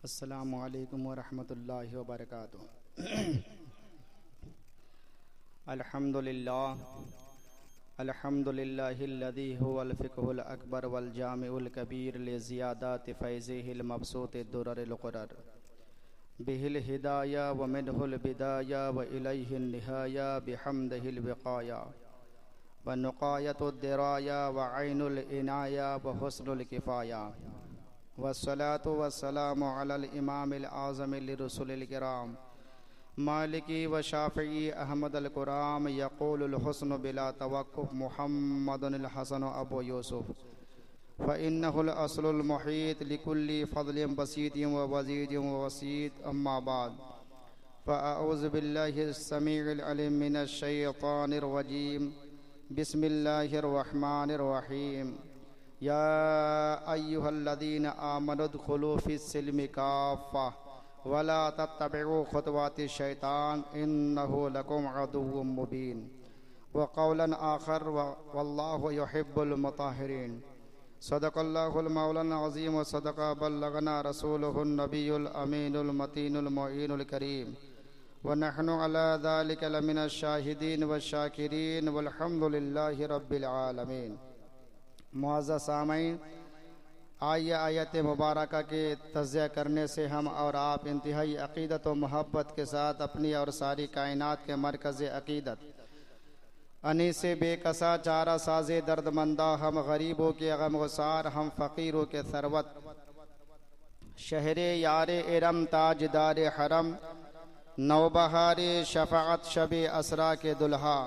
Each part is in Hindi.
अस्सलामु अलैकुम वरहमतुल्लाहि वबरकातुहू। अल्हम्दुलिल्लाहिल्लज़ी हुवल फ़िक़्हुल अकबर वल जामिउल कबीर लिज़ियादाति फ़ैज़िहिल मबसूति दुररिल क़ुरर बिहिल हिदाया व मिनहुल बिदाया व इलैहिन निहाया बिहम्दिहिल विक़ाया व नुक़ायतुद दिराया व ऐनुल इनाया व हुस्नुल किफ़ाया वस्सलातु वस्सलामु अलल इमामिल आज़मिल रुसुलिल किराम मालिकी व शाफ़िई अहमदुल कुराम यक़ूलुल हुस्नु बिला तवक्कुफ़ मुहम्मदुल हसन अबू यूसुफ़ फ़इन्नहुल अस्लुल मुहीत लिकुल्लि फ़ज़लिन बसीतिन व वज़ीदिन व वसीत अम्मा बाद फ़अऊज़ु बिल्लाहिस समीइल अलीम मिनश शैतानिर रजीम बिस्मिल्लाहिर रहमानिर रहीम या अय्युहल्लज़ीना आमनु उद्ख़ुलू फ़िस्सिल्मि काफ़्फ़ा वला तत्तबिउ ख़ुतवातिश शैतान इन्नहु लकुम अदुव्वुम मुबीन व क़ौलन आख़र वल्लाहु युहिब्बुल मुत्तहिरीन। सदक़ल्लाहुल मौलाना अज़ीम व सदक़ा बल्लगना रसूलुहुन नबियुल अमीनुल मतीनुल मुईनुल करीम व नहनु अला ज़ालिका लमिनश शाहिदीन व शाकिरीन वल्हम्दुलिल्लाहि रब्बिल आलमीन। मुअज़्ज़ज़ सामईन, आइए आयत मुबारका के तज़किया करने से हम और आप इंतहाई अक़ीदत व मोहब्बत के साथ अपनी और सारी कायनात के मरकज़ अक़ीदत अनीसे बेकसा चारा साज़े दर्दमंदा, हम गरीबों के गमगुसार, हम फ़कीरों के सरवत, शहरे यारे इरम ताजदार हरम, नौबहारे शफ़ाअत शबे असरा के दुल्हा,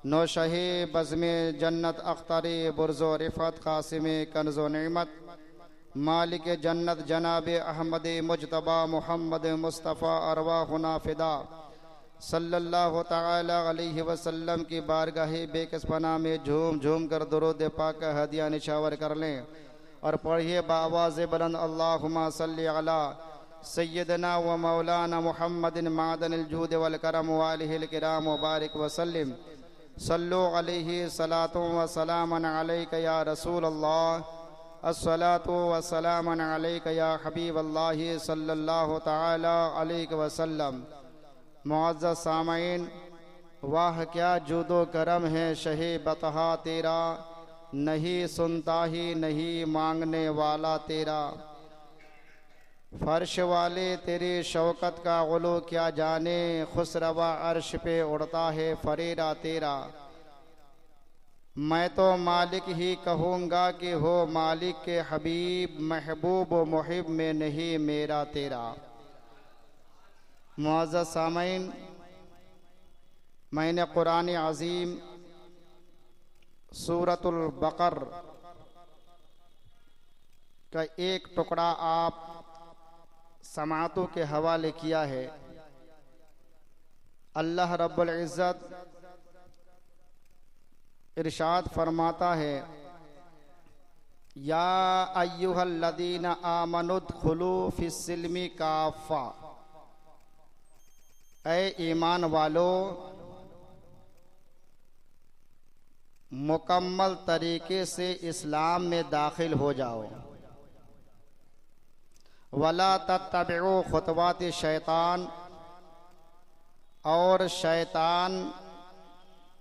नौशहे बज़्मे जन्नत अख्तरे बुर्ज़ो रिफ़त क़ासिमे कन्ज़ो नेमत, मालिक जन्नत जनाब अहमद मुजतबा मुहम्मद मुस्तफ़ा अरवाहुना फ़िदा सल्लल्लाहु तआला अलैहि वसल्लम की बारगाहे बेकसपना में झूम झूम कर दुरूद पाक का हदिया निशावर कर लें और पढ़िए बावाज़ बुलंद अल्लाहुम्मा सल्लि अला सय्यदना व मौलाना मुहम्मदिन मादनिल जूद वल करम व आलिहिल किराम व बारिक वसल्लिम सल्लु अलैहि सलातु व सलामन अलैका या रसूल अल्लाह अस्सलातु व सलामन अलैका या हबीब अल्लाह सल्लल्लाहु तआला अलैहि वसल्लम। मुअज़्ज़ज़ सामईन, वाह क्या जूदो करम है शहे बतहा तेरा, नहीं सुनता ही नहीं मांगने वाला तेरा, फर्श वाले तेरे शौकत का गुलो क्या जाने, खुसरवा अर्श पे उड़ता है फरेरा तेरा। मैं तो मालिक ही कहूँगा कि हो मालिक के हबीब, महबूब व मुहिब में नहीं मेरा तेरा। मुअज़्ज़ज़ सामईन, मैंने कुरान अज़ीम सूरतुल बकर का एक टुकड़ा आप समातों के हवाले किया है। अल्लाह रब्बुल इज़्ज़त इरशाद फरमाता है, या अय्युहल्लज़ीना आमनु उद्ख़ुलू फ़िस्सिल्मि काफ़्फ़ा, ऐ ईमान वालो मुकम्मल तरीके से इस्लाम में दाखिल हो जाओ। वला तत्तबिउ ख़ुतवाति शैतान, और शैतान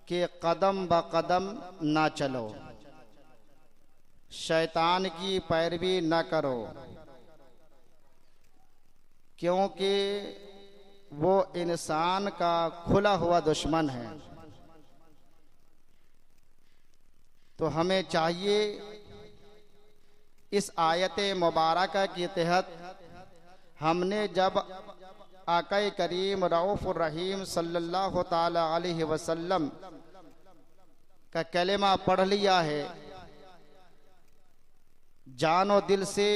के कदम ब कदम ना चलो, शैतान की पैरवी न करो, क्योंकि वो इंसान का खुला हुआ दुश्मन है। तो हमें चाहिए इस आयत मुबारका के तहत हमने जब आक़ाए करीम रऊफ़ुर रहीम सल्लल्लाहु ताला अलैहि वसल्लम का कलेमा पढ़ लिया है, जानो दिल से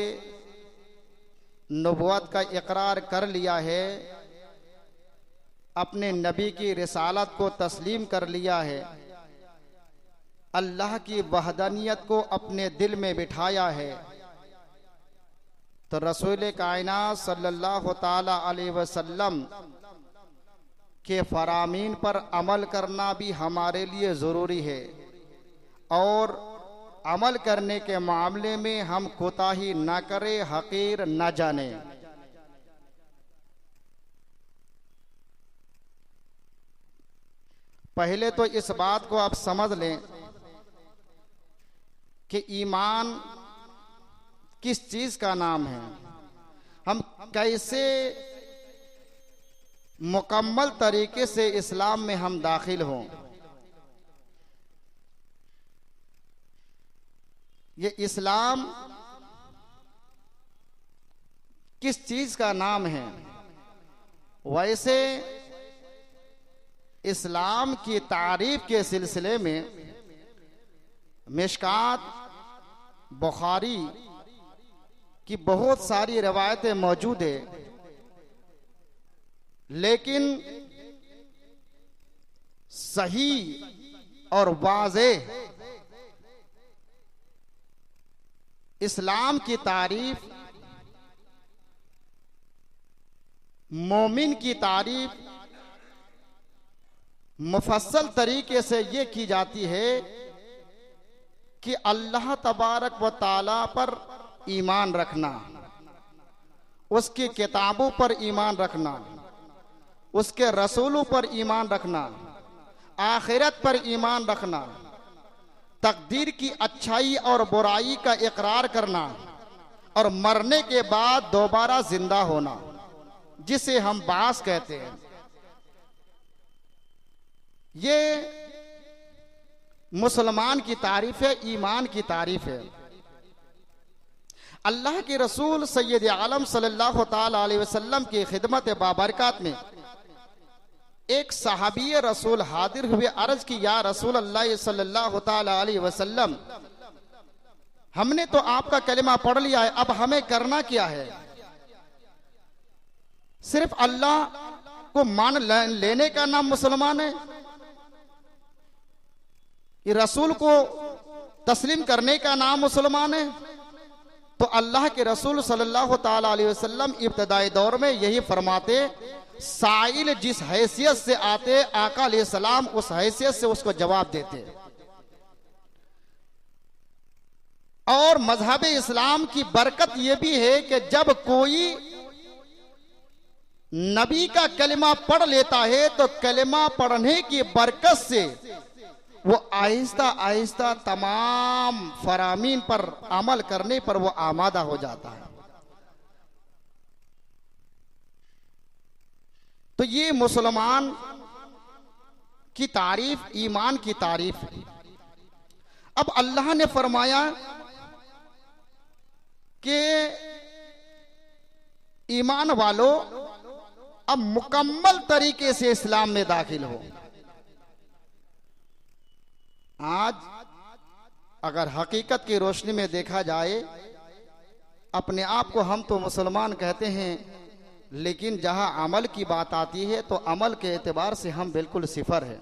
नबुवत का इकरार कर लिया है, अपने नबी की रिसालत को तस्लीम कर लिया है, अल्लाह की वहदानियत को अपने दिल में बिठाया है, तो रसूल कायनात सल्लल्लाहु ताला अलैहि वसल्लम के फरामीन पर अमल करना भी हमारे लिए ज़रूरी है। और अमल करने के मामले में हम कोताही न करें, हकीर न जाने। पहले तो इस बात को आप समझ लें कि ईमान किस चीज का नाम है, हम कैसे मुकम्मल तरीके से इस्लाम में हम दाखिल हों। ये इस्लाम किस चीज का नाम है। वैसे इस्लाम की तारीफ के सिलसिले में मिशकात बुखारी की बहुत सारी रवायतें मौजूद है, लेकिन सही और वाज़ेह इस्लाम की तारीफ, मोमिन की तारीफ मुफस्सल तरीके से ये की जाती है कि अल्लाह तबारक व ताला पर ईमान रखना, उसकी किताबों पर ईमान रखना, उसके रसूलों पर ईमान रखना, आखिरत पर ईमान रखना, तकदीर की अच्छाई और बुराई का इकरार करना और मरने के बाद दोबारा जिंदा होना, जिसे हम बास कहते हैं। ये मुसलमान की तारीफ है, ईमान की तारीफ है। अल्लाह के रसूल सैयद आलम सल्लल्लाहु ताला अलैहि वसल्लम की खिदमत बाबरकत में एक सहाबी रसूल हाजिर हुए, अर्ज की या रसूल अल्लाह सल्लल्लाहु ताला अलैहि वसल्लम, हमने तो आपका कलिमा पढ़ लिया है, अब हमें करना क्या है? सिर्फ अल्लाह को मान लेने का नाम मुसलमान है? ये रसूल को तस्लीम करने का नाम मुसलमान है? तो अल्लाह के रसूल सल्लल्लाहु ताला अलैहि वसल्लम इब्तदाई दौर में यही फरमाते, साइल जिस हैसियत से आते आका अलैहिस्सलाम उस हैसियत से उसको जवाब देते। और मजहब इस्लाम की बरकत यह भी है कि जब कोई नबी का कलिमा पढ़ लेता है तो कलिमा पढ़ने की बरकत से वो आहिस्ता आहिस्ता तमाम फरामीन पर अमल करने पर वो आमादा हो जाता है। तो ये मुसलमान की तारीफ, ईमान की तारीफ है। अब अल्लाह ने फरमाया कि ईमान वालों अब मुकम्मल तरीके से इस्लाम में दाखिल हो। आज अगर हकीकत की रोशनी में देखा जाए, अपने आप को हम तो मुसलमान कहते हैं, लेकिन जहां अमल की बात आती है तो अमल के एतबार से हम बिल्कुल सिफर है।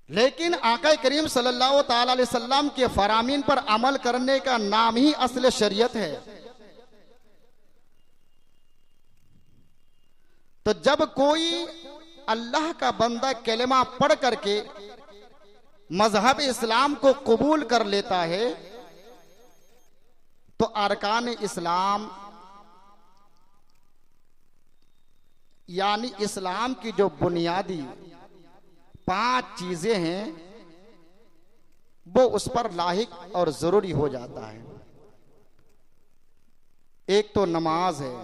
लेकिन आका करीम सल्लल्लाहु ताला अलैहि वसल्लम के फरामीन पर अमल करने का नाम ही असल शरीयत है। तो जब कोई अल्लाह का बंदा कलिमा पढ़ करके मजहब इस्लाम को कबूल कर लेता है तो अरकान इस्लाम यानी इस्लाम की जो बुनियादी 5 चीजें हैं वो उस पर लाहिक और जरूरी हो जाता है। एक तो नमाज है।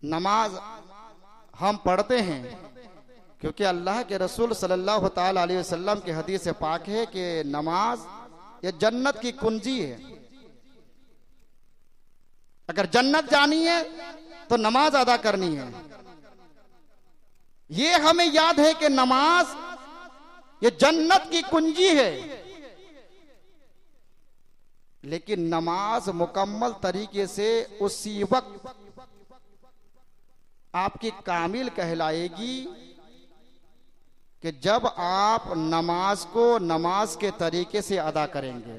नमाज हम पढ़ते हैं क्योंकि अल्लाह के रसूल सल्लल्लाहु ताला अलैहि वसल्लम की हदीस पाक है कि नमाज ये जन्नत की कुंजी है। अगर जन्नत जानी है तो नमाज अदा करनी है। ये हमें याद है कि नमाज ये जन्नत की कुंजी है। लेकिन नमाज मुकम्मल तरीके से उसी वक्त आपकी कामिल कहलाएगी कि जब आप नमाज को नमाज के तरीके से अदा करेंगे।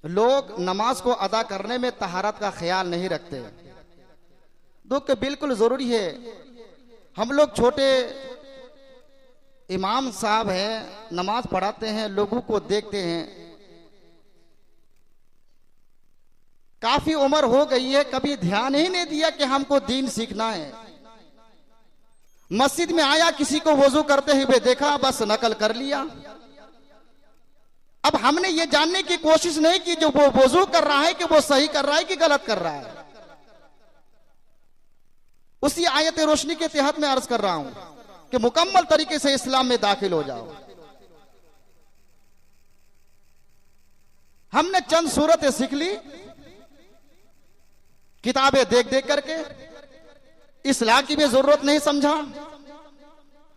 लोग नमाज को अदा करने में तहारत का ख्याल नहीं रखते, जो कि बिल्कुल जरूरी है। हम लोग छोटे इमाम साहब हैं, नमाज पढ़ाते हैं, लोगों को देखते हैं, काफी उम्र हो गई है, कभी ध्यान ही नहीं दिया कि हमको दीन सीखना है। मस्जिद में आया, किसी को वजू करते हुए देखा, बस नकल कर लिया। अब हमने ये जानने की कोशिश नहीं की जो वो वजू कर रहा है कि वो सही कर रहा है कि गलत कर रहा है। उसी आयत रोशनी के तहत मैं अर्ज कर रहा हूं कि मुकम्मल तरीके से इस्लाम में दाखिल हो जाओ। हमने चंद सूरतें सीख ली किताबें देख देख करके, इस्लाह की भी जरूरत नहीं समझा।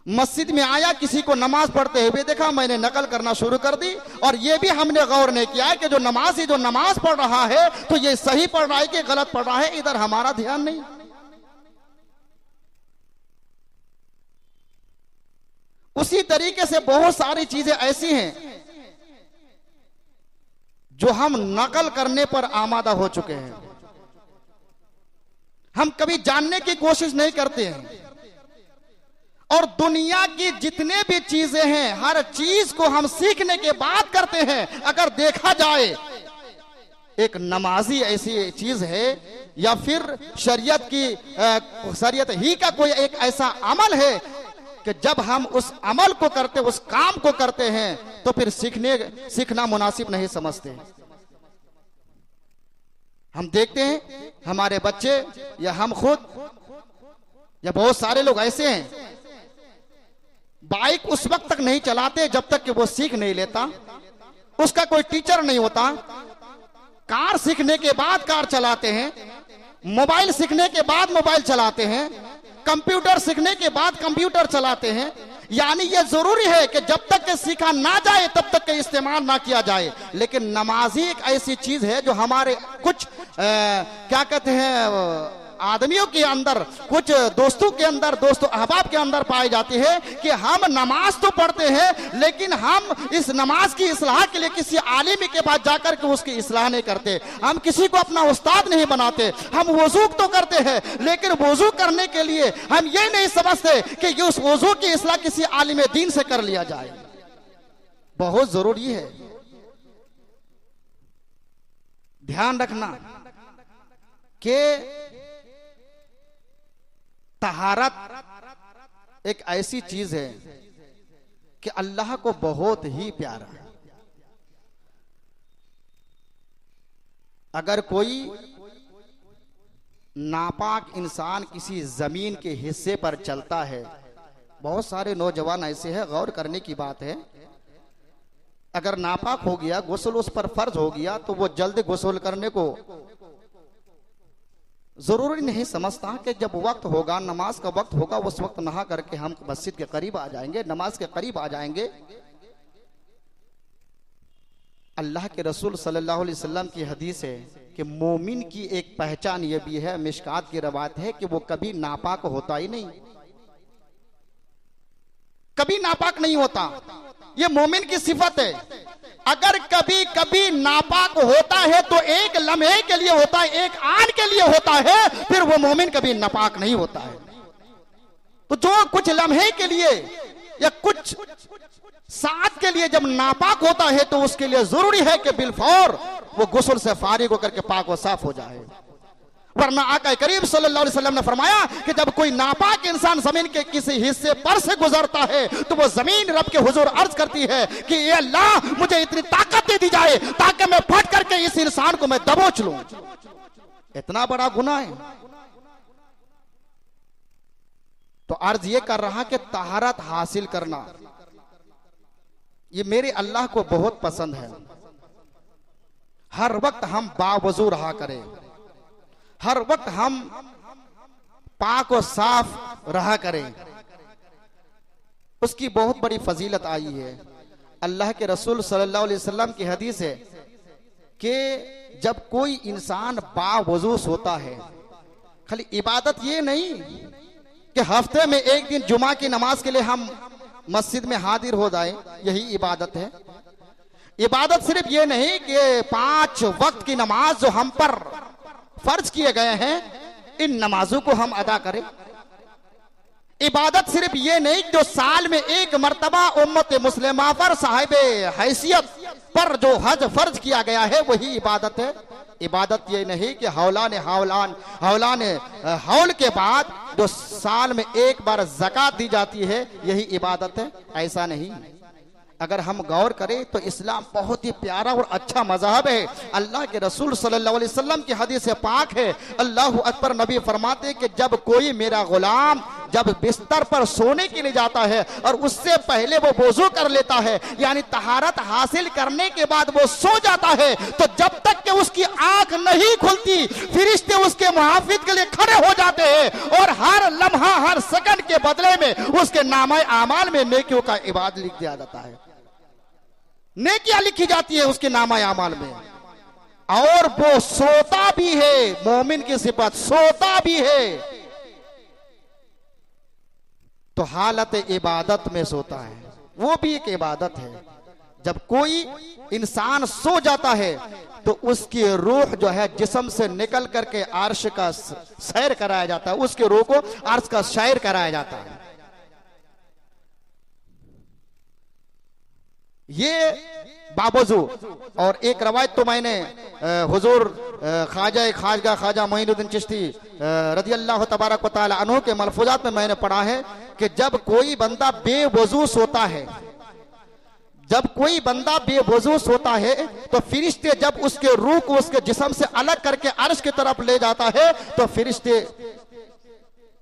मस्जिद में आया, किसी को नमाज पढ़ते हुए देखा, मैंने नकल करना शुरू कर दी। और यह भी हमने गौर नहीं किया कि जो नमाज पढ़ रहा है तो ये सही पढ़ रहा है कि गलत पढ़ रहा है, इधर हमारा ध्यान नहीं। उसी तरीके से बहुत सारी चीजें ऐसी हैं जो हम नकल करने पर आमादा हो चुके हैं, हम कभी जानने की कोशिश नहीं करते हैं। और दुनिया की जितने भी चीजें हैं, हर चीज को हम सीखने के बाद करते हैं। अगर देखा जाए, एक नमाजी ऐसी चीज है या फिर शरीयत ही का कोई एक ऐसा अमल है कि जब हम उस अमल को करते, उस काम को करते हैं, तो फिर सीखना मुनासिब नहीं समझते। हम देखते हैं हमारे बच्चे या हम खुद या बहुत सारे लोग ऐसे हैं, बाइक उस वक्त तक नहीं चलाते जब तक कि वो सीख नहीं लेता, उसका कोई टीचर नहीं होता। कार सीखने के बाद कार चलाते हैं, मोबाइल सीखने के बाद मोबाइल चलाते हैं, कंप्यूटर सीखने के बाद कंप्यूटर चलाते हैं। यानी ये जरूरी है कि जब तक के सीखा ना जाए तब तक के इस्तेमाल ना किया जाए। लेकिन नमाज ही एक ऐसी चीज है जो हमारे कुछ क्या कहते हैं आदमियों के अंदर, कुछ दोस्तों के अंदर, दोस्तों अहबाब के अंदर पाई जाती है कि हम नमाज तो पढ़ते हैं लेकिन हम इस नमाज की इस्लाह के लिए किसी आलिम के पास जाकर के उसकी इस्लाह नहीं करते। हम किसी को अपना उस्ताद नहीं बनाते। हम वजू तो करते हैं लेकिन वजू करने के लिए हम ये नहीं समझते कि उस वजू की इस्लाह किसी आलिम दीन से कर लिया जाए। बहुत जरूरी है ध्यान रखना कि तहारत एक ऐसी चीज है कि अल्लाह को बहुत ही प्यारा है। अगर कोई नापाक इंसान किसी जमीन के हिस्से पर चलता है, बहुत सारे नौजवान ऐसे हैं, गौर करने की बात है, अगर नापाक हो गया, गुस्ल उस पर फर्ज हो गया, तो वो जल्द गुस्ल करने को जरूरी नहीं समझता कि जब वक्त होगा, नमाज का वक्त होगा, उस वक्त नहा करके हम मस्जिद के करीब आ जाएंगे, नमाज के करीब आ जाएंगे। अल्लाह के रसूल सल्लल्लाहु अलैहि वसल्लम की हदीस है कि मोमिन की एक पहचान यह भी है, मिशकात की रवायत है, कि वो कभी नापाक होता ही नहीं, कभी नापाक नहीं होता। ये मोमिन की सिफत है। अगर कभी कभी नापाक होता है तो एक लम्हे के लिए होता है, एक आन के लिए होता है, फिर वो मोमिन कभी नापाक नहीं होता है। तो जो कुछ लम्हे के लिए या कुछ साथ के लिए जब नापाक होता है तो उसके लिए जरूरी है कि बिलफौर वो गुस्ल से फारिग होकर के पाक व साफ हो जाए। वरना आका करीम सल्लल्लाहु अलैहि वसल्लम ने फरमाया कि जब कोई नापाक इंसान जमीन के किसी हिस्से पर से गुजरता है तो वो जमीन रब के हुजूर अर्ज करती है कि ये अल्लाह मुझे इतनी ताकत दे दी जाए ताकि मैं फट करके इस इंसान को मैं दबोच लूं। इतना बड़ा गुनाह है। तो अर्ज ये कर रहा कि तहारत हासिल करना ये मेरे अल्लाह को बहुत पसंद है। हर वक्त हम बावजू रहा करें, हर वक्त हम पाक और साफ रहा करें। उसकी बहुत बड़ी फजीलत आई है। अल्लाह के रसूल सल्लल्लाहु अलैहि वसल्लम की हदीस है कि जब कोई इंसान बावजू सोता है, खाली इबादत ये नहीं कि हफ्ते में एक दिन जुमा की नमाज के लिए हम मस्जिद में हाजिर हो जाए, यही इबादत है। इबादत सिर्फ ये नहीं कि 5 वक्त की नमाज जो हम पर फर्ज किए गए हैं इन नमाजों को हम अदा करें। इबादत सिर्फ ये नहीं जो साल में एक मर्तबा उम्मत मुस्लिमा पर साहिब हैसियत पर जो हज फर्ज किया गया है वही इबादत है। इबादत ये नहीं कि हौलान हौल के बाद जो साल में एक बार ज़कात दी जाती है यही इबादत है, ऐसा नहीं। अगर हम गौर करें तो इस्लाम बहुत ही प्यारा और अच्छा मजहब है। अल्लाह के रसूल सल्लल्लाहु अलैहि वसल्लम की हदीस पाक है, अल्लाहु अकबर, नबी फरमाते हैं कि जब कोई मेरा गुलाम जब बिस्तर पर सोने के लिए जाता है और उससे पहले वो वुजू कर लेता है, यानी तहारत हासिल करने के बाद वो सो जाता है, तो जब तक कि उसकी आंख नहीं खुलती फरिश्ते उसके मुहाफिज के लिए खड़े हो जाते हैं और हर लम्हा हर सेकंड के बदले में उसके नामे आमाल में नेकियों का इबाद लिख दिया जाता है, नेकियां लिखी जाती है उसके नामा आमाल में। और वो सोता भी है, मोमिन की सिफत सोता भी है, तो हालत इबादत में सोता है, वो भी एक इबादत है। जब कोई इंसान सो जाता है तो उसकी रूह जो है जिस्म से निकल करके अर्श का सैर कराया जाता है, उसके रूह को अर्श का सैर कराया जाता है। ये बावजू और एक रवायत तो मैंने हुजूर ख्वाजा मोइनुद्दीन चिश्ती रज़ी अल्लाह तबारक व तआला अन्हु के मलफूजात में मैंने पढ़ा है कि जब कोई बंदा बेवजू सोता है, जब कोई बंदा बेवजू सोता है तो फरिश्ते जब उसके रूह को उसके जिस्म से अलग करके अर्श की तरफ ले जाता है तो फरिश्ते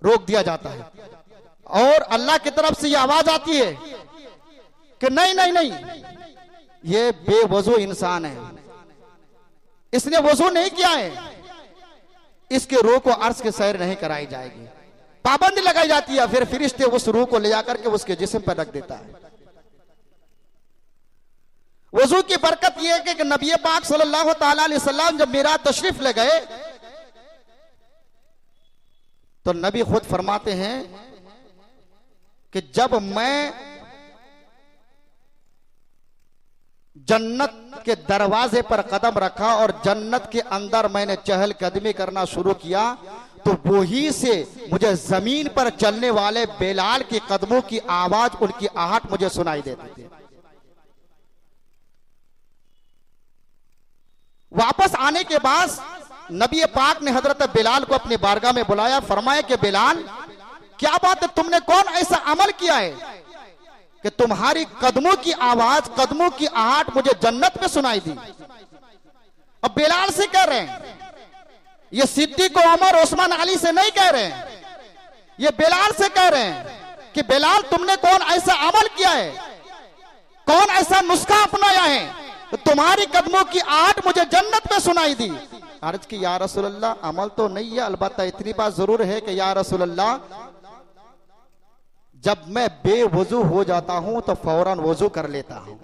रोक दिया जाता है और अल्लाह की तरफ से ये आवाज आती है कि नहीं नहीं नहीं, ये बेवजू इंसान है, इसने वजू नहीं किया है, इसके रूह को अर्श के सैर नहीं कराई जाएगी, पाबंदी लगाई जाती है। फिर फरिश्ते उस रूह को ले जाकर के उसके जिस्म पर रख देता है। वजू की बरकत यह है कि नबी पाक सल्लल्लाहु ताला अलैहि वसल्लम जब मेरा तशरीफ ले गए तो नबी खुद फरमाते हैं कि जब मैं जन्नत के दरवाजे पर कदम रखा और जन्नत के अंदर मैंने चहलकदमी करना शुरू किया तो वही से मुझे जमीन पर चलने वाले बेलाल के कदमों की आवाज, उनकी आहट मुझे सुनाई देती थी। वापस आने के बाद नबी पाक ने हजरत बिलाल को अपनी बारगाह में बुलाया, फरमाया कि बिलाल क्या बात है, तुमने कौन ऐसा अमल किया है कि तुम्हारी कदमों की आवाज, कदमों की आहट मुझे जन्नत में सुनाई दी। अब बिलाल से कह रहे हैं, ये सिद्दीक उमर उस्मान अली से नहीं कह रहे हैं, ये बिलाल से कह रहे हैं कि बिलाल तुमने कौन ऐसा अमल किया है, कौन ऐसा नुस्खा अपनाया है तो तुम्हारी कदमों की आहट मुझे जन्नत में सुनाई दी। अर्ज की या रसूल अल्लाह, अमल तो नहीं है, अलबत्ता इतनी बात जरूर है कि या रसूल अल्लाह जब मैं बेवजू हो जाता हूं तो फौरन वजू कर लेता हूं,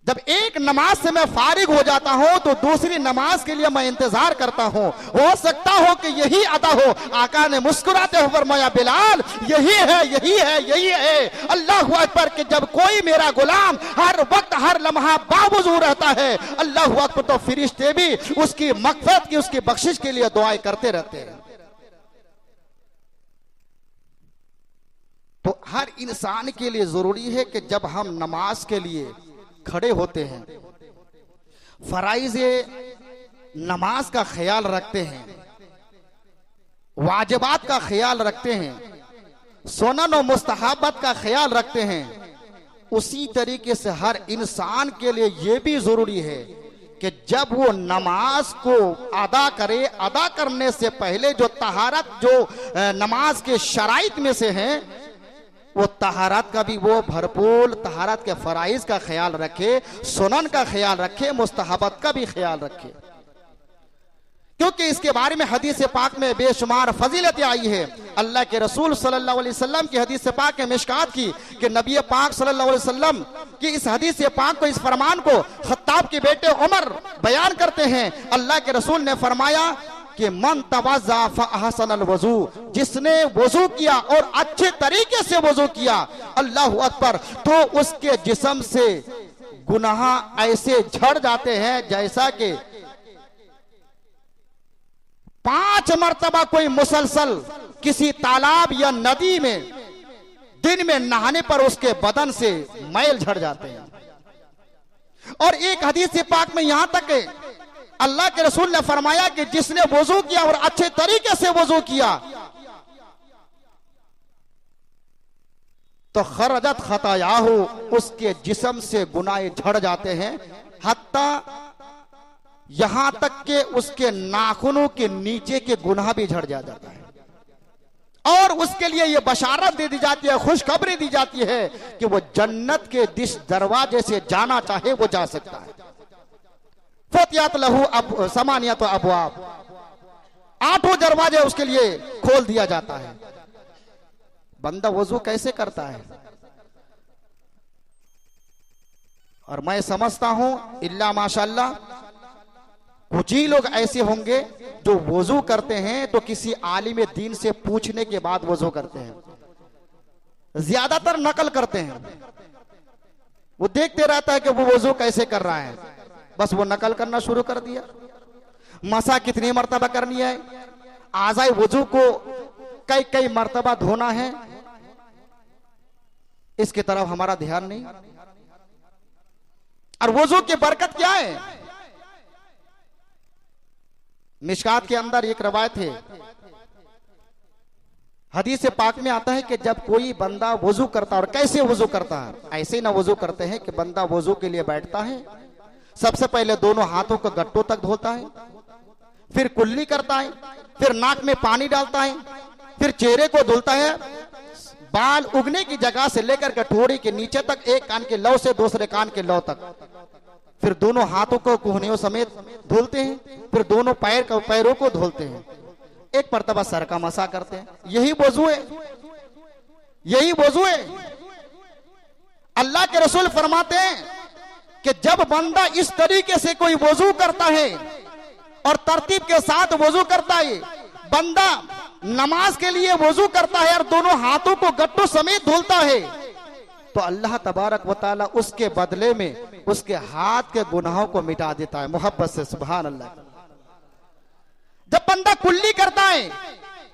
जब एक नमाज से मैं फारिग हो जाता हूं तो दूसरी नमाज के लिए मैं इंतजार करता हूं, हो सकता हो कि यही अदा हो। आका ने मुस्कुराते हुए फरमाया बिलाल यही है, यही है, यही है। अल्लाहु अकबर कि जब कोई मेरा गुलाम हर वक्त हर लम्हा बावजू रहता है, अल्लाहु अकबर, तो फरिश्ते भी उसकी मग़फ़िरत की, उसकी बख्शिश के लिए दुआएं करते रहते हैं। तो हर इंसान के लिए जरूरी है कि जब हम नमाज के लिए खड़े होते हैं, फराइज़ नमाज का ख्याल रखते हैं, वाजिबात का ख्याल रखते हैं, सुनन और मुस्तहबात का ख्याल रखते हैं, उसी तरीके से हर इंसान के लिए यह भी जरूरी है कि जब वो नमाज को अदा करे, अदा करने से पहले जो तहारत, जो नमाज के शराइत में से हैं, वो तहारत का भी वो भरपूर तहारत के फराइज़ का ख्याल रखे, सुनन का ख्याल रखे, मुस्तहबात का भी ख्याल रखे, क्योंकि इसके बारे में हदीस पाक में बेशुमार फजीलत आई है। अल्लाह के रसूल सल्लल्लाहु अलैहि वसल्लम की हदीस पाक में मिशकात की कि नबी पाक सल्लल्लाहु अलैहि वसल्लम की इस हदीस पाक को, इस फरमान को खत्ताब के बेटे उमर बयान करते हैं। अल्लाह के रसूल ने फरमाया कि मन तवज़्ज़ा फ़अहसनल वज़ू, जिसने वजू किया और अच्छे तरीके से वजू किया, अल्लाहु अकबर, तो उसके जिस्म से गुनाह ऐसे झड़ जाते हैं जैसा कि 5 मरतबा कोई मुसलसल किसी तालाब या नदी में दिन में नहाने पर उसके बदन से मैल झड़ जाते हैं। और एक हदीस पाक में यहां तक है अल्लाह के रसूल ने फरमाया कि जिसने वजू किया और अच्छे तरीके से वजू किया तो खरजत खतायाहु, उसके जिस्म से गुनाह झड़ जाते हैं, हत्ता यहां तक के उसके नाखूनों के नीचे के गुनाह भी झड़ जाता है। और उसके लिए यह बशारत दे दी जाती है, खुशखबरी दी जाती है कि वो जन्नत के जिस दरवाजे से जाना चाहे वो जा सकता है। फतियात लहू अब समानियत अबवाब, 8 दरवाजे उसके लिए खोल दिया जाता है। बंदा वजू कैसे करता है? और मैं समझता हूं इल्ला माशाअल्लाह कुछ ही लोग ऐसे होंगे जो वजू करते हैं तो किसी आलिम दीन से पूछने के बाद वजू करते हैं, ज्यादातर नकल करते हैं। वो देखते रहता है कि वो वजू कैसे कर रहा है, बस वो नकल करना शुरू कर दिया। मसा कितनी मर्तबा करनी है, आज़ाए वजू को कई कई मर्तबा धोना है, इसकी तरफ हमारा ध्यान नहीं। और वजू की बरकत क्या है? मिशकात के अंदर एक रवायत है, हदीस पाक में आता है कि जब कोई बंदा वजू करता है, और कैसे वजू करता है, ऐसे ना वजू करते हैं कि बंदा वजू के लिए बैठता है, सबसे पहले दोनों हाथों को गट्टों तक धोता है, फिर कुल्ली करता है, फिर नाक में पानी डालता है, फिर चेहरे को धुलता है, बाल उगने की जगह से लेकर कटोरी के नीचे तक, एक कान के लौ से दूसरे कान के लौ तक, फिर दोनों हाथों को कोहनियों समेत धुलते हैं, फिर दोनों पैरों को धुलते हैं, एक मर्तबा सर का मसा करते हैं। यही वजू है, यही वजू है। अल्लाह के रसूल फरमाते हैं कि जब बंदा इस तरीके से कोई वजू करता है और तरतीब के साथ वजू करता है, बंदा नमाज के लिए वजू करता है और दोनों हाथों को गट्टों समेत धुलता है, तो अल्लाह तबारक व तआला उसके बदले में उसके हाथ के गुनाहों को मिटा देता है मोहब्बत से। सुभान अल्लाह। जब बंदा कुल्ली करता है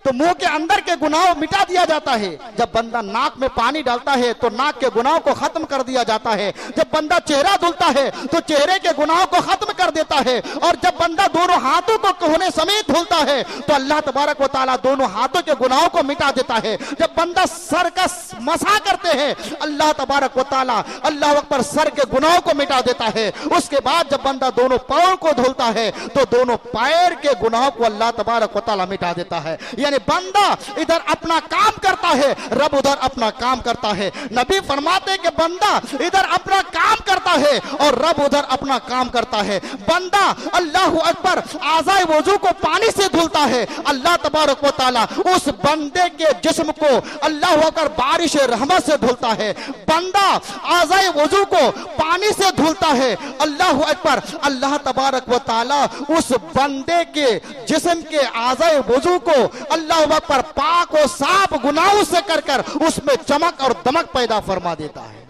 तो मुंह के अंदर के गुनाहों मिटा दिया जाता है, जब बंदा नाक में पानी डालता है तो नाक के गुनाहों को खत्म कर दिया जाता है, जब बंदा चेहरा धुलता है तो चेहरे के गुनाहों को खत्म कर देता है, और जब बंदा दोनों हाथों को कोहने समेत धुलता है तो अल्लाह तबारक व तआला दोनों हाथों के गुनाहों को मिटा देता है। जब बंदा सर का मसा करते हैं, अल्लाह तबारक व तआला अल्लाह अकबर सर के गुनाहों को मिटा देता है। उसके बाद जब बंदा दोनों पैरों को धुलता है तो दोनों पैर के गुनाहों को अल्लाह तबारक व तआला मिटा देता है। बंदा इधर अपना काम करता है, रब उधर अपना काम करता है। नबी फरमाते कि बंदा इधर अपना काम करता है और रब उधर अपना काम करता है। बंदा अल्लाह अकबर आज़ाए वजू को पानी से धुलता है, अल्लाह तबारक व तआला उस बंदे के जिस्म को अल्लाह अकबर बारिश रहमत से धुलता है। बंदा आज़ाए वजू को पानी से धुलता है, अल्लाह अकबर अल्लाह तबारक व तआला उस बंदे के जिस्म के आज़ाए वजू को अल्लाह पर पाक और साफ गुनाहों से कर उसमें चमक और दमक पैदा फरमा देता है।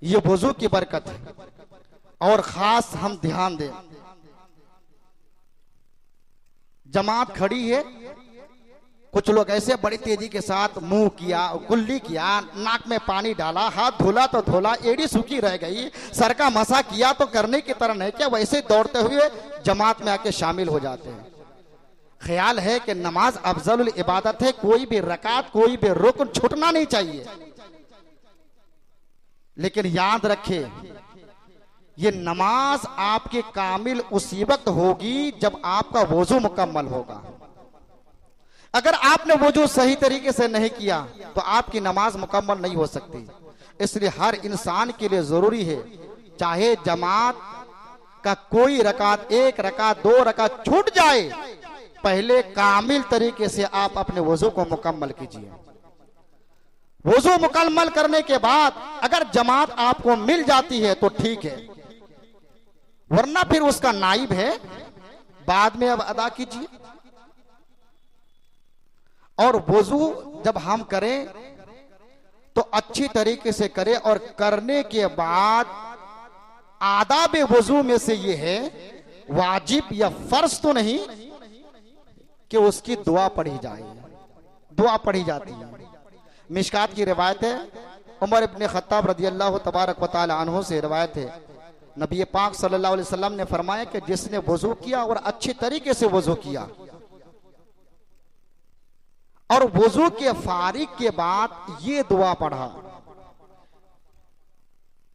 ये वजू की बरकत है। और खास हम ध्यान दें, जमात खड़ी है, कुछ लोग ऐसे बड़ी तेजी के साथ मुंह किया, कुल्ली किया, नाक में पानी डाला, हाथ धोला तो धोला, एड़ी सूखी रह गई, सर का मसा किया तो करने की तरह नहीं क्या, वैसे दौड़ते हुए जमात में आके शामिल हो जाते हैं। ख्याल है कि नमाज अफजलुल इबादत है, कोई भी रकात कोई भी रुकन छूटना नहीं चाहिए। लेकिन याद रखिए, ये नमाज आपकी कामिल उसी वक्त होगी जब आपका वजू मुकम्मल होगा। अगर आपने वजू सही तरीके से नहीं किया तो आपकी नमाज मुकम्मल नहीं हो सकती। इसलिए हर इंसान के लिए जरूरी है, चाहे जमात का कोई रकात, 1 रकात 2 रकात छूट जाए, पहले कामिल तरीके से आप अपने वजू को मुकम्मल कीजिए। वजू मुकम्मल करने के बाद अगर जमात आपको मिल जाती है तो ठीक है, वरना फिर उसका नाइब है, बाद में अब अदा कीजिए। और वजू जब हम करें तो अच्छी तरीके से करें, और करने के बाद आदाब वजू में से ये है, वाजिब या फर्ज तो नहीं कि उसकी दुआ पढ़ी जाए, दुआ पढ़ी जाती है। मिशकात की रिवायत है, उमर इब्ने खत्ताब रदियल्लाहु तबारक व तआला अन्हु से रिवायत है नबी पाक सल्लल्लाहु अलैहि वसल्लम ने फरमाया कि जिसने वजू किया और अच्छे तरीके से वजू किया और वजू के फारिग के बाद ये दुआ पढ़ा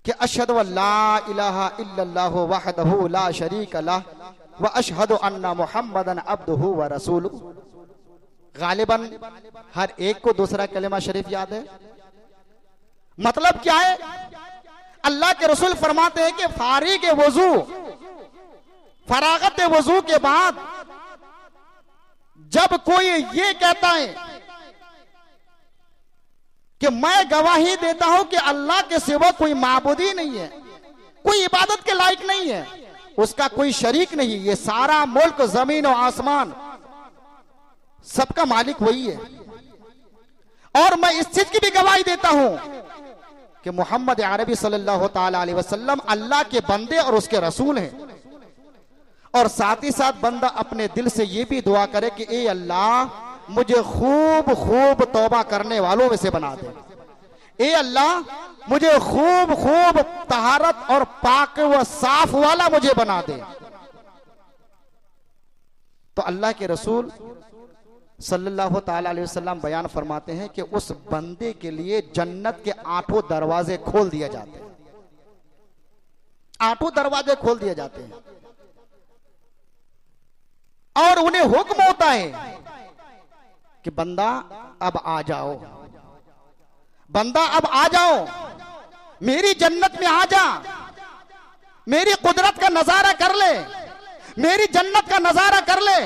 कि अशहदु अल्ला इलाहा इल्लल्लाहु वहदहु ला शरीका लह व अशहदु अन्ना मुहम्मदन अब्दुहु व रसूलुहु। गालिबन हर एक को दूसरा कलिमा शरीफ याद है। मतलब क्या है? अल्लाह के रसूल फरमाते हैं कि फारिग वजू, फरागत वजू के बाद जब कोई ये कहता है कि मैं गवाही देता हूं कि अल्लाह के सिवा कोई माबूद ही नहीं है, कोई इबादत के लायक नहीं है, उसका कोई शरीक नहीं, ये सारा मुल्क जमीन और आसमान सबका मालिक वही है, और मैं इस चीज की भी गवाही देता हूं कि मोहम्मद अरबी सल्लल्लाहु ताला अलैहि वसल्लम अल्लाह के बंदे और उसके रसूल हैं। और साथ ही साथ बंदा अपने दिल से ये भी दुआ करे कि ए अल्लाह मुझे खूब खूब तौबा करने वालों में से बना दे, ए अल्लाह मुझे खूब खूब तहारत और पाक व साफ वाला मुझे बना दे। तो अल्लाह के रसूल सल्लल्लाहु ताला अलैहि वसल्लम बयान फरमाते हैं कि उस बंदे के लिए जन्नत के 8 दरवाजे खोल दिए जाते हैं, 8 दरवाजे खोल दिए जाते हैं, और उन्हें हुक्म होता है कि बंदा अब आ जाओ, बंदा अब आ जाओ, मेरी जन्नत में आ जा, मेरी कुदरत का नजारा कर ले, मेरी जन्नत का नजारा कर ले,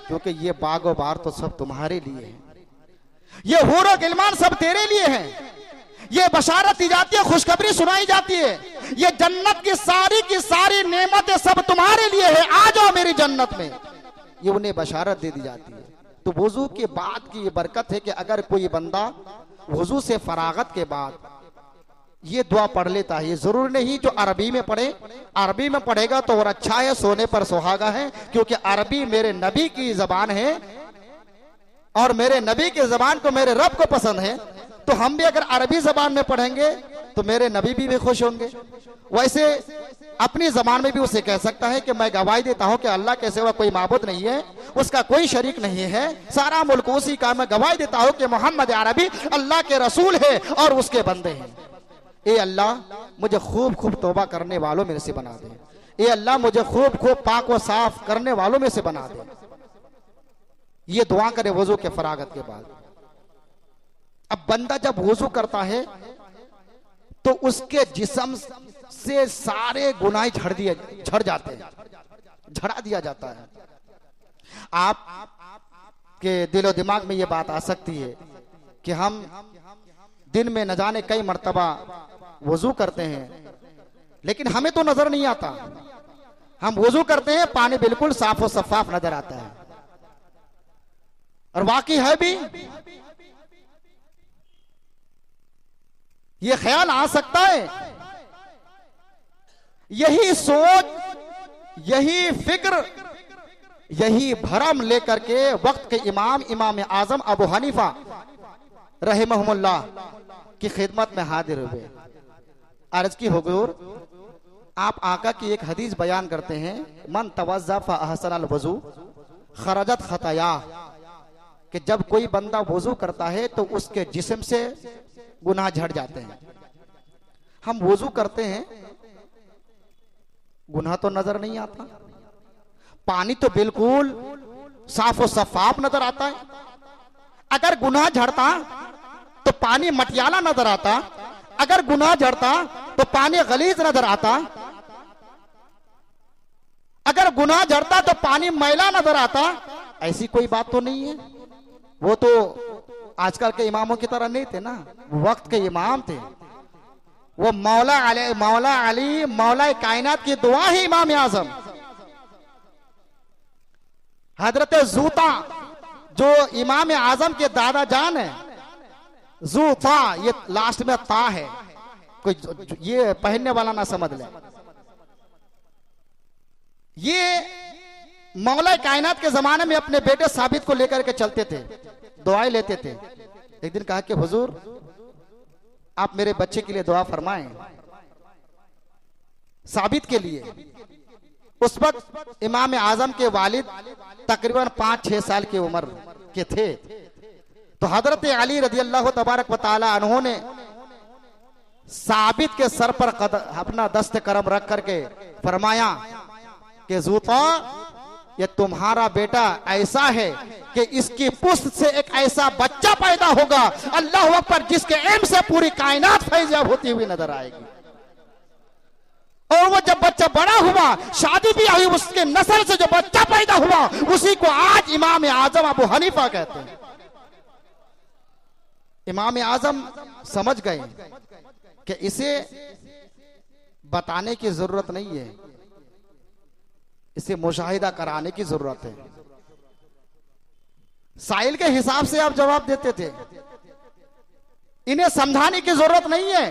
क्योंकि ये बागो बार तो सब तुम्हारे लिए है, ये हूरो गिलमान सब तेरे लिए है, ये बशारत दी जाती है, खुशखबरी सुनाई जाती है, ये जन्नत की सारी नेमतें सब तुम्हारे लिए है, आ जाओ मेरी जन्नत में, ये उन्हें बशारत दे दी जाती है। तो वजू के बाद की ये बरकत है कि अगर कोई बंदा वजू से फरागत के बाद ये दुआ पढ़ लेता है, ये जरूर नहीं जो अरबी में पढ़े, अरबी में पढ़ेगा तो और अच्छा है, सोने पर सुहागा है, क्योंकि अरबी मेरे नबी की जबान है और मेरे नबी की जबान को मेरे रब को पसंद है, तो हम भी अगर अरबी जबान में पढ़ेंगे तो मेरे नबी भी खुश होंगे। वैसे अपनी जबान में भी उसे कह सकता है कि मैं गवाही देता हूं कि अल्लाह के सिवा कोई माबूद नहीं है, उसका कोई शरीक नहीं है, सारा मुल्क उसी का, मैं गवाही देता हूं कि मोहम्मद अरबी अल्लाह के रसूल है और उसके बंदे हैं। ए अल्लाह मुझे खूब खूब तौबा करने वालों में से बना दे, ए अल्लाह मुझे खूब खूब पाक व साफ करने वालों में से बना दे। ये दुआ करे वजू के फरागत के बाद। अब बंदा जब वजू करता है तो उसके जिस्म से सारे गुनाह झड़ जाते हैं, झड़ा दिया जाता है। आप के दिलो दिमाग में ये बात आ सकती है कि हम दिन में न जाने कई मर्तबा वजू करते हैं, लेकिन हमें तो नजर नहीं आता, हम वजू करते हैं पानी बिल्कुल साफ और शफाफ नजर आता है, और वाकई है भी। ये ख्याल आ सकता है, यही सोच, यही फिक्र, यही भरम लेकर के वक्त के इमाम आजम अबू हनीफा रहमहुल्लाह की खिदमत में हाजिर हुए। अर्ज की हुजूर, आप आका की एक हदीस बयान करते हैं, मन तवज़्ज़ा फअहसन अल वज़ू खरजत खताया, कि जब कोई बंदा वजू करता है तो उसके जिस्म से गुनाह झड़ जाते हैं। हम वजू करते हैं, गुनाह तो नजर नहीं आता, पानी तो बिल्कुल साफ और शफाफ नजर आता है। अगर गुनाह झड़ता तो पानी मटियाला नजर आता, अगर गुनाह झड़ता तो पानी गलीज नजर आता, अगर गुनाह झड़ता तो पानी मैला नजर आता। ऐसी कोई बात तो नहीं है। वो तो आजकल के इमामों की तरह नहीं थे ना, वक्त के इमाम थे। वो मौला अली मौला कायनात की दुआ ही इमाम आजम हजरत जूता, जो इमाम आजम के दादा जान है, जूता ये लास्ट में ता है, कोई ये पहनने वाला ना समझ ले। ये मौला कायनात के जमाने में अपने बेटे साबित को लेकर के चलते थे, दुआएं लेते थे। एक दिन कहा कि हुजूर आप मेरे बच्चे के लिए दुआ फरमाएं। साबित के लिए। उस वक्त इमाम आजम के वालिद तकरीबन 5-6 साल की उम्र के थे। तो हजरत अली रजी अल्लाह तबारक व तआला अन्हु ने साबित के सर पर अपना दस्त करम रख करके फरमाया कि ज़ुता, ये तुम्हारा बेटा ऐसा है कि इसकी पुष्ट से एक ऐसा बच्चा पैदा होगा, अल्लाह अकबर, जिसके एम से पूरी कायनात फैज़याब होती हुई नजर आएगी। और वो जब बच्चा बड़ा हुआ, शादी भी आई, उसके नस्ल से जो बच्चा पैदा हुआ उसी को आज इमाम आजम अबू हनीफा कहते हैं। इमाम आजम समझ गए कि इसे बताने की जरूरत नहीं है, इसे मुशाहिदा कराने की जरूरत है। साइल के हिसाब से आप जवाब देते थे, इन्हें समझाने की जरूरत नहीं है,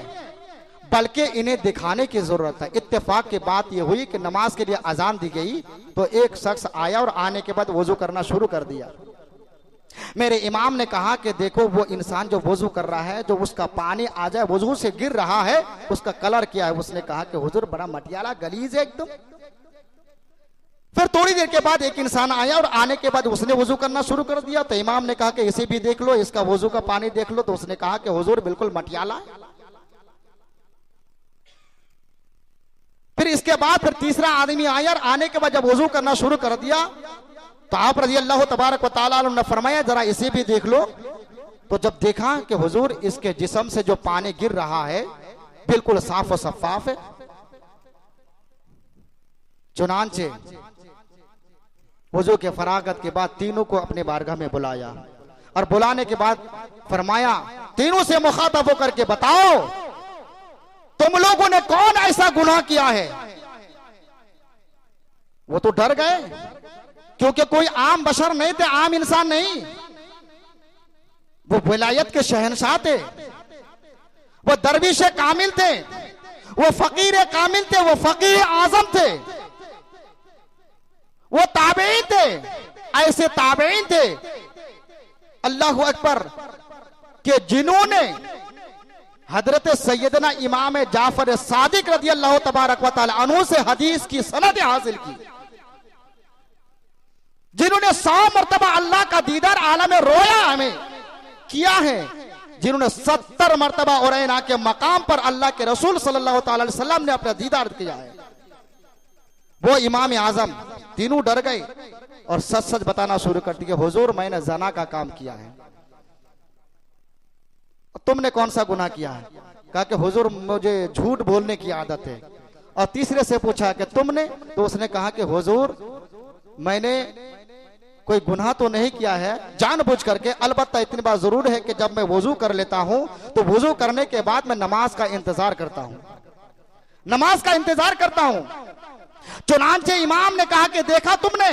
बल्कि इन्हें दिखाने की जरूरत है। इत्तेफाक की बात यह हुई कि नमाज के लिए अजान दी गई तो एक शख्स आया और आने के बाद वजू करना शुरू कर दिया। मेरे इमाम ने कहा कि देखो, वो इंसान जो वजू कर रहा है, जो उसका पानी आ जाए वजू से गिर रहा है, उसका कलर क्या है? उसने कहा कि हुजूर बड़ा मटियाला गलीज है एकदम। फिर थोड़ी देर के बाद एक इंसान आया और आने के बाद उसने वजू करना शुरू कर दिया। तो इमाम ने कहा कि इसे भी देख लो, इसका वजू का पानी देख लो। तो उसने कहा कि हुजूर बिल्कुल मटियाला है। फिर इसके बाद फिर तीसरा आदमी आया और आने के बाद जब वजू करना शुरू कर दिया तो आप रजी अल्लाह तबारक व तआला ने फरमाया जरा इसे भी देख लो। तो जब देखा कि हुजूर इसके जिस्म से जो पानी गिर रहा है बिल्कुल साफ और शफाफ है। चुनांचे वजू के फरागत के बाद तीनों को अपने बारगाह में बुलाया और बुलाने के बाद फरमाया, तीनों से मुखातब होकर के बताओ तुम लोगों ने कौन ऐसा गुनाह किया है? वो तो डर गए, क्योंकि कोई आम बशर नहीं थे, आम इंसान नहीं, वो विलायत के शहंशाह थे, वो दरविश कामिल थे, वो फकीर कामिल थे, वो फकीर आजम थे, वो ताबईन थे, ऐसे ताबईन थे अल्लाहु अकबर के जिन्होंने हजरत सैयदना इमाम जाफर सादिक रज़ी अल्लाह तबारक व तआला अन्हु से हदीस की सनद हासिल की, जिन्होंने 100 मरतबा अल्लाह का दीदार आलम रोया हमें किया है, जिन्होंने 70 मरतबा उरैना के मकाम पर अल्लाह के रसूल सल्लल्लाहु अलैहि वसल्लम ने अपना दीदार किया है, वो इमाम आजम तीनों डर गए और सच सच बताना शुरू कर दिया, हुजूर मैंने जना का काम किया है। तुमने कौन सा गुनाह किया है? कहा कि हुजूर मुझे झूठ बोलने की आदत है। और तीसरे से पूछा कि तुमने? तो उसने कहा कि हुजूर मैंने कोई गुनाह तो नहीं किया है जानबूझ करके, अलबत्ता इतनी बात जरूर है कि जब मैं वजू कर लेता हूं तो वजू करने के बाद मैं नमाज का इंतजार करता हूं, नमाज का इंतजार करता हूं। चुनांचे इमाम ने कहा कि देखा तुमने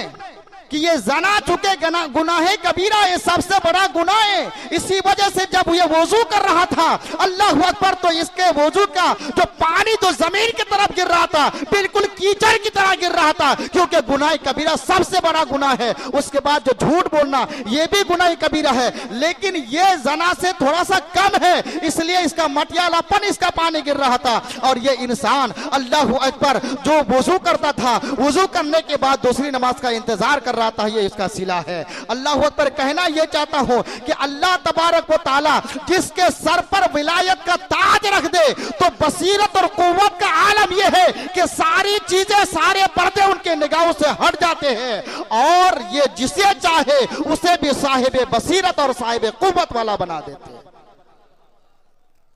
कि ये जना चुके गुनाह कबीरा, ये सबसे बड़ा गुनाह है। इसी वजह से जब ये वजू कर रहा था अल्लाह अकबर, तो इसके वजू का जो पानी तो जमीन की तरफ गिर रहा था, बिल्कुल कीचड़ की तरह गिर रहा था, क्योंकि गुनाह कबीरा सबसे बड़ा गुनाह है। उसके बाद जो झूठ बोलना ये भी गुनाह कबीरा है, लेकिन ये जना से थोड़ा सा कम है, इसलिए इसका मटियालापन, इसका पानी गिर रहा था। और ये इंसान अल्लाह अकबर जो वजू करता था, वजू करने के बाद दूसरी नमाज का इंतजार कर रहा था, ये इसका सिला है। अल्लाह अकबर कहना यह चाहता हूं कि अल्लाह तबारक व तआला जिसके सर पर विलायत का ताज रख दे, तो बसीरत और कुव्वत का आलम यह है कि सारी चीजें, सारे पर्दे उनके निगाहों से हट जाते हैं, और ये जिसे चाहे उसे भी साहिब बसीरत और साहिब कुव्वत वाला बना देते हैं।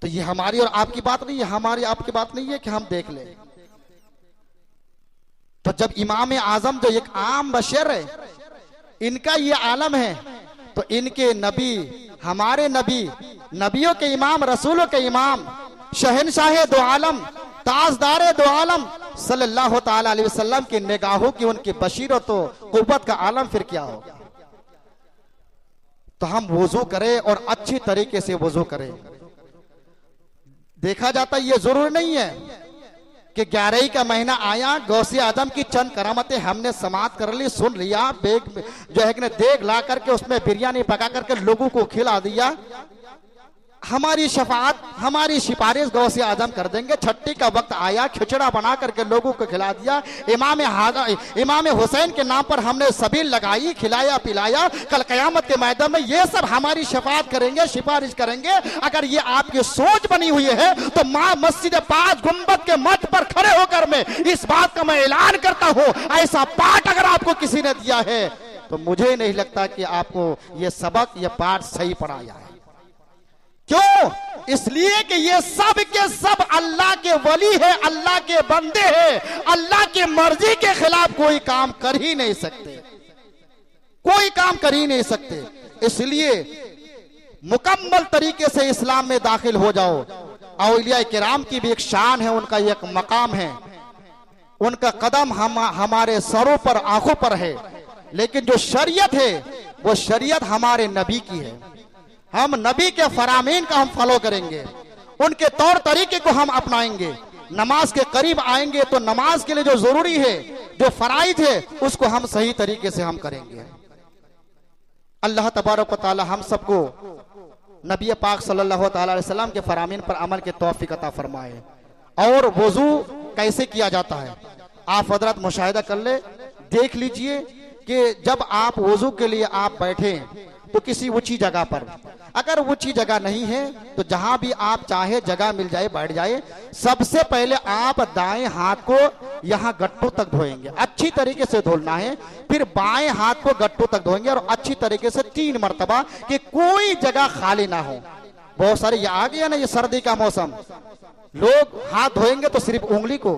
तो ये हमारी और आपकी बात नहीं है, हमारी आपकी बात नहीं है कि हम देख लें। तो जब इमाम आजम जो एक आम बशर है, इनका ये आलम है, तो इनके नबी, हमारे नबी, नबियों के इमाम, रसूलों के इमाम, शहनशाह दो आलम, ताजदार दो आलम सल्लल्लाहु ताला अलैहि वसल्लम की निगाहों की, उनकी बशीरत और कुव्वत का आलम फिर क्या होगा? तो हम वजू करें और अच्छी तरीके से वजू करें। देखा जाता ये जरूर नहीं है कि 11 का महीना आया, गौसे आदम की चंद करामतें हमने समाप्त कर ली, सुन लिया, बेग जो है कि देग ला करके उसमें बिरयानी पका करके लोगों को खिला दिया, हमारी शफाअत, हमारी सिफारिश गौसे आजम कर देंगे। छट्टी का वक्त आया, खिचड़ा बना करके लोगों को खिला दिया। इमाम हुसैन के नाम पर हमने सबील लगाई, खिलाया पिलाया। कल कयामत के मैदान में ये सब हमारी शफाअत करेंगे, सिफारिश करेंगे। अगर ये आपकी सोच बनी हुई है तो मां मस्जिद 5 गुंबद के मठ पर खड़े होकर मैं इस बात का मैं ऐलान करता हूं, ऐसा पाठ अगर आपको किसी ने दिया है तो मुझे नहीं लगता कि आपको ये सबक, ये पाठ सही पढ़ाया है। क्यों? इसलिए कि ये सब के सब अल्लाह के वली है, अल्लाह के बंदे हैं। अल्लाह की मर्जी के खिलाफ कोई काम कर ही नहीं सकते, कोई काम कर ही नहीं सकते। इसलिए मुकम्मल तरीके से इस्लाम में दाखिल हो जाओ। औलिया किराम की भी एक शान है, उनका एक मकाम है, उनका कदम हमारे सरों पर, आंखों पर है। लेकिन जो शरीयत है वो शरीयत हमारे नबी की है। हम नबी के फरामीन का हम फॉलो करेंगे, उनके तौर तरीके को हम अपनाएंगे। नमाज के करीब आएंगे तो नमाज के लिए जो जरूरी है, जो फराइज है, उसको हम सही तरीके से हम करेंगे। अल्लाह तबारक व तआला हम सबको नबी पाक सल्लल्लाहु अलैहि वसल्लम के फरामीन पर अमल के तौफीक अता फरमाए। और वजू कैसे किया जाता है आप हजरत मुशाहिदा कर ले, देख लीजिए कि जब आप वजू के लिए आप बैठे तो किसी ऊंची जगह पर, अगर ऊंची जगह नहीं है तो जहां भी आप चाहे जगह मिल जाए बैठ जाए। सबसे पहले आप दाएं हाथ को यहां गट्टू तक धोएंगे, अच्छी तरीके से धोना है। फिर बाएं हाथ को गट्टू तक धोएंगे और अच्छी तरीके से 3 मरतबा, कि कोई जगह खाली ना हो। बहुत सारे ये आ गया ना, ये सर्दी का मौसम, लोग हाथ धोएंगे तो सिर्फ उंगली को,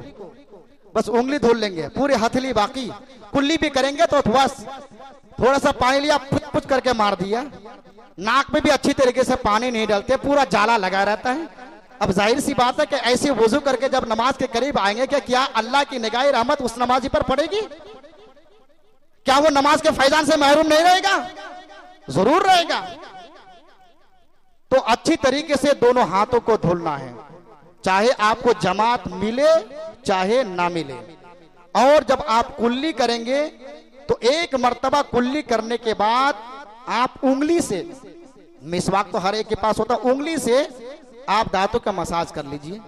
बस उंगली धो लेंगे, पूरे हथेली बाकी। कुल्ली भी करेंगे तो बस थोड़ा सा पानी लिया, पुच पुच करके मार दिया। नाक में भी अच्छी तरीके से पानी नहीं डालते, पूरा जाला लगा रहता है। अब जाहिर सी बात है कि ऐसे वजू करके जब नमाज के करीब आएंगे, क्या अल्लाह की निगाह रहमत उस नमाजी पर पड़ेगी? क्या वो नमाज के फैजान से महरूम नहीं रहेगा? जरूर रहेगा। तो अच्छी तरीके से दोनों हाथों को धुलना है, चाहे आपको जमात मिले चाहे ना मिले। और जब आप कुल्ली करेंगे तो 1 मर्तबा कुल्ली करने के बाद आप उंगली से, मिसवाक तो हर एक के पास होता, उंगली से आप दांतों का मसाज कर लीजिए,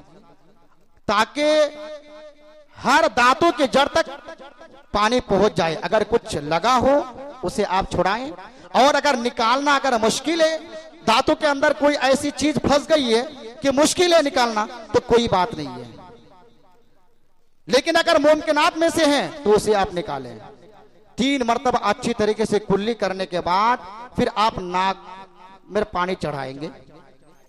ताकि हर दांतों के जड़ तक पानी पहुंच जाए। अगर कुछ लगा हो उसे आप छुड़ाएं, और अगर निकालना अगर मुश्किल है, दांतों के अंदर कोई ऐसी चीज फंस गई है कि मुश्किल है निकालना, तो कोई बात नहीं है। लेकिन अगर मुमकिनात में से है तो उसे आप निकालें। 3 मरतबा अच्छी तरीके से कुल्ली करने के बाद फिर आप नाक में पानी चढ़ाएंगे।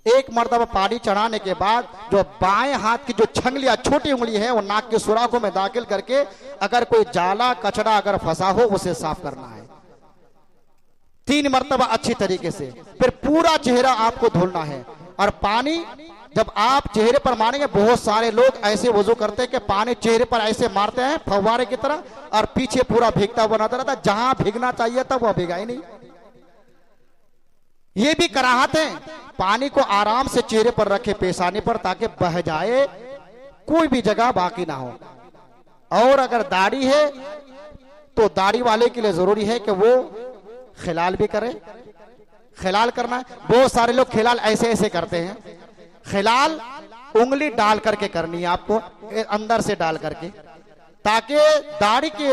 1 मरतबा पानी चढ़ाने के बाद जो बाएं हाथ की जो छंगलियां, छोटी उंगली है, वो नाक के सुराखों में दाखिल करके अगर कोई जाला कचड़ा अगर फंसा हो उसे साफ करना है। 3 मरतबा अच्छी तरीके से, फिर पूरा चेहरा आपको धुलना है। और पानी जब आप चेहरे पर मारेंगे, बहुत सारे लोग ऐसे वजू करते हैं कि पानी चेहरे पर ऐसे मारते हैं फव्वारे की तरह, और पीछे पूरा भीगता हुआ नजर आता है। जहां भीगना चाहिए था वह भीगा ही नहीं। ये भी कराहत है, पानी को आराम से चेहरे पर रखे पेशानी पर, ताकि बह जाए, कोई भी जगह बाकी ना हो। और अगर दाढ़ी है तो दाढ़ी वाले के लिए जरूरी है कि वो खिलाल भी करे। खिलाल करना है, बहुत सारे लोग खिलाल ऐसे ऐसे करते हैं। खिलाल उंगली डाल करके करनी है आपको, अंदर से डाल करके, ताकि दाढ़ी के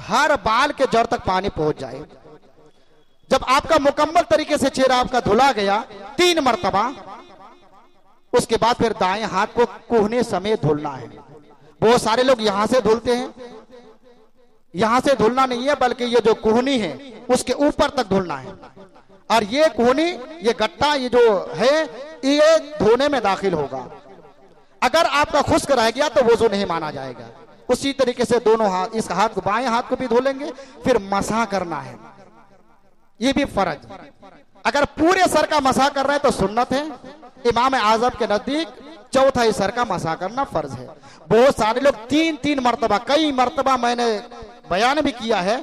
हर बाल के जड़ तक पानी पहुंच जाए। जब आपका मुकम्मल तरीके से चेहरा आपका धुला गया 3 मरतबा, उसके बाद फिर दाएं हाथ को कोहने समेत धुलना है। बहुत सारे लोग यहां से धुलते हैं, यहां से धुलना नहीं है, बल्कि ये जो कोहनी है उसके ऊपर तक धुलना है। और ये कोहनी, ये गट्टा, ये जो है, ये धोने में दाखिल होगा। अगर आपका खुश्क रह गया तो वजू नहीं माना जाएगा। उसी तरीके से दोनों हाथ, इस हाथ को, बाएं हाथ को भी धो लेंगे। फिर मसा करना है, ये भी फर्ज। अगर पूरे सर का मसा कर रहे हैं तो सुन्नत है। इमाम आजम के नजदीक चौथाई सर का मसा करना फर्ज है। बहुत सारे लोग 3-3 मरतबा, कई मरतबा मैंने बयान भी किया है,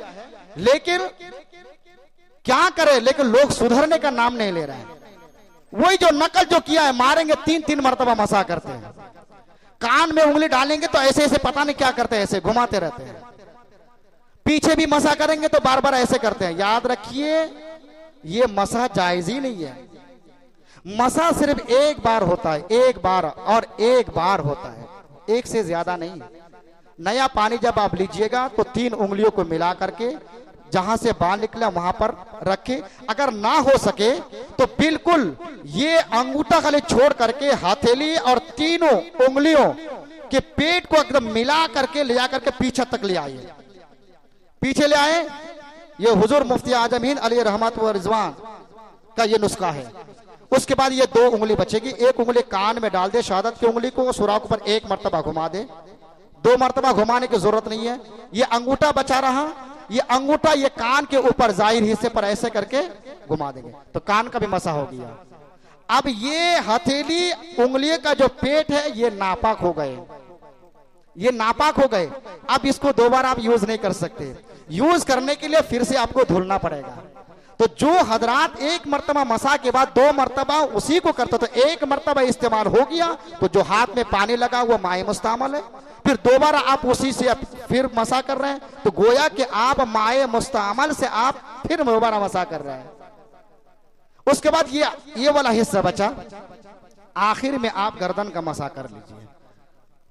लेकिन क्या करें, लेकिन लोग सुधरने का नाम नहीं ले रहे हैं। वही जो नकल जो किया है, मारेंगे 3-3 मरतबा मसा करते हैं। कान में उंगली डालेंगे तो ऐसे ऐसे पता नहीं क्या करते हैं, ऐसे घुमाते रहते हैं। पीछे भी मसा करेंगे तो बार बार ऐसे करते हैं। याद रखिए, ये मसा जायज ही नहीं है। मसा सिर्फ एक बार होता है, एक बार और एक बार होता है, एक से ज्यादा नहीं। नया पानी जब आप लीजिएगा तो 3 उंगलियों को मिला करके जहां से बाल निकला वहां पर रखे। अगर ना हो सके तो बिल्कुल ये अंगूठा खाली छोड़ करके हथेली और तीनों उंगलियों के पेट को एकदम मिला करके ले जा करके पीछे तक ले आइए, पीछे ले आए। ये हुजूर मुफ्ती आजम हिंद अली रहमत व रिजवान का ये नुस्खा है। उसके बाद ये 2 उंगली बचेगी, एक उंगली कान में डाल दे, शहादत की उंगली को सुराख पर 1 मरतबा घुमा दे, 2 मरतबा घुमाने की जरूरत नहीं है। ये अंगूठा बचा रहा, ये अंगूठा ये कान के ऊपर जाहिर हिस्से पर ऐसे करके घुमा देंगे तो कान का भी मसा हो गया। अब ये हथेली उंगली का जो पेट है ये नापाक हो गए, ये नापाक हो गए। अब इसको दोबारा आप यूज नहीं कर सकते। यूज करने के लिए फिर से आपको धुलना पड़ेगा। तो जो हजरात 1 मरतबा मसा के बाद 2 मरतबा उसी को करते तो 1 मरतबा इस्तेमाल हो गया, तो जो हाथ में पानी लगा वो माए मुस्तामल है। फिर दोबारा आप उसी से फिर मसा कर रहे हैं तो गोया कि आप माए मुस्तामल से आप फिर दोबारा मसा कर रहे हैं। उसके बाद ये वाला हिस्सा बचा, आखिर में आप गर्दन का मसा कर लीजिए।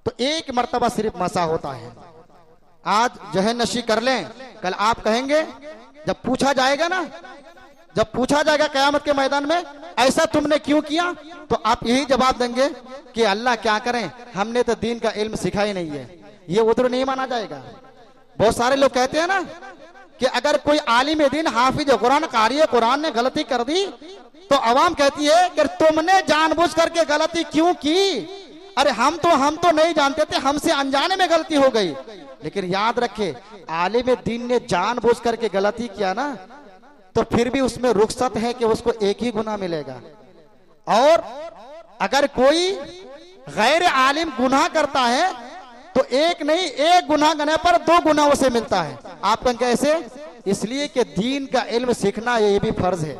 तो 1 मरतबा सिर्फ मसा होता है। आज जहन नशी कर लें, कल आप कहेंगे जब पूछा जाएगा ना, जब पूछा जाएगा कयामत के मैदान में ऐसा तुमने क्यों किया, तो आप यही जवाब देंगे कि अल्लाह क्या करें, हमने तो दीन का इल्म सिखा ही नहीं है। ये उधर नहीं माना जाएगा। बहुत सारे लोग कहते हैं ना कि अगर कोई आलिम दीन हाफिज कुरान कारी कुरान ने गलती कर दी तो अवाम कहती है कि तुमने जानबूझ करके गलती क्यों की। अरे हम तो नहीं जानते थे, हमसे अनजाने में गलती हो गई। लेकिन याद रखे आलिम दीन ने जानबूझ करके गलती किया ना तो फिर भी उसमें रुखसत है कि उसको 1 ही गुनाह मिलेगा। और अगर कोई गैर आलिम गुनाह करता है तो 1 नहीं 1 गुनाह करने पर 2 गुनाह उसे मिलता है। आप कैसे? इसलिए कि दीन का इल्म सीखना ये भी फर्ज है।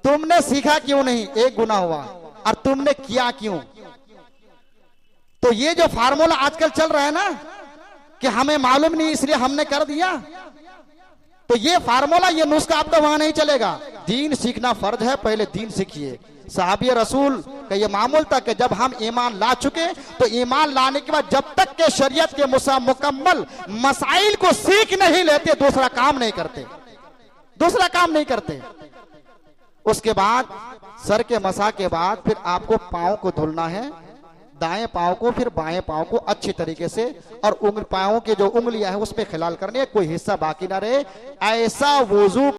तुमने सीखा क्यों नहीं, 1 गुनाह हुआ, और तुमने किया क्यों। तो ये जो फार्मूला आजकल चल रहा है ना कि हमें मालूम नहीं इसलिए हमने कर दिया, तो ये फार्मूला ये नुस्खा आपका वहां नहीं चलेगा। दीन सीखना फर्ज है, पहले दीन सीखिए। साहबी रसूल का ये मामूल था कि जब हम ईमान ला चुके तो ईमान लाने के बाद जब तक के शरीयत के मुकम्मल मसाइल को सीख नहीं लेते दूसरा काम नहीं करते, दूसरा काम नहीं करते। उसके बाद सर के मसा के बाद फिर आपको पांव को धुलना है, दाएं पांव को फिर बाएं पांव को अच्छी तरीके से, और पांव के जो उंगलियां हैं उसमें खिलाल करनी है, कोई हिस्सा बाकी ना रहे। ऐसा वुजू